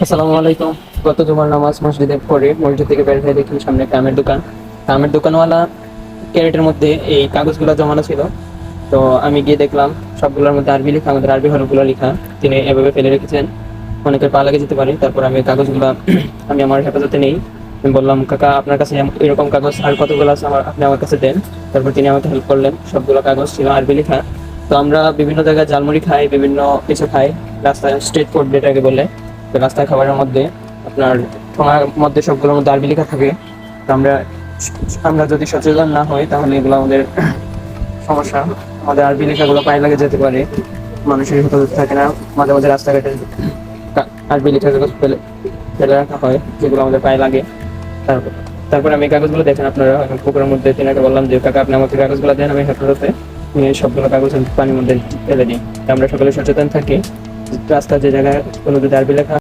আসসালামু আলাইকুম। গত জুমার নামাজ মসজিদে পড়ে মসজিদ থেকে বের হয়ে দেখি সামনে একটা আমের দোকান। আমের দোকানওয়ালা ক্যারেটের মধ্যে এই কাগজগুলো জমানো ছিল। তো আমি গিয়ে দেখলাম সবগুলোর মধ্যে আরবি লেখা, আমাদের আরবি হরফগুলো লেখা তিনি এভাবে ফেলে রেখেছেন, অনেকের পা লেগে যেতে পারে। তারপর আমি কাগজগুলো আমি আমার হেফাজতে নেই। আমি বললাম, কাকা আপনার কাছে এরকম কাগজ আর কতগুলো আছে আপনি আমার কাছে দেন। তারপর তিনি আমাকে হেল্প করলেন, সবগুলো কাগজ ছিল আরবি লেখা। তো আমরা বিভিন্ন জায়গায় ঝালমুড়ি খাই, বিভিন্ন কিছু খাই রাস্তায়, স্ট্রিট ফুড যেটাকে বলে। তো রাস্তায় খাবারের মধ্যে আপনার ঠোঙার মধ্যে সবগুলোর মধ্যে আরবি লেখা থাকে। তো আমরা আমরা যদি সচেতন না হই তাহলে এগুলো আমাদের সমস্যা। আমাদের আরবি লেখাগুলো পায়ে লাগে যেতে পারে, মানুষের হেফাজত থাকে না। মাঝে মাঝে রাস্তাঘাটে আরবি লেখাগুলো ফেলে ফেলে রাখা হয়, যেগুলো আমাদের পায়ে লাগে। তারপর তারপর আমি এই কাগজগুলো দেখেন আপনারা, আমি পুকুরের মধ্যে তিনাকে বললাম যে, কাকা আপনি আমাকে কাগজগুলো দেন, আমি হেফাজতে নিয়ে সবগুলো কাগজ পানির মধ্যে ফেলে দিই। আমরা সকলে সচেতন থাকি, রাস্তার যে জায়গায় কোনো যদি আরবি লেখা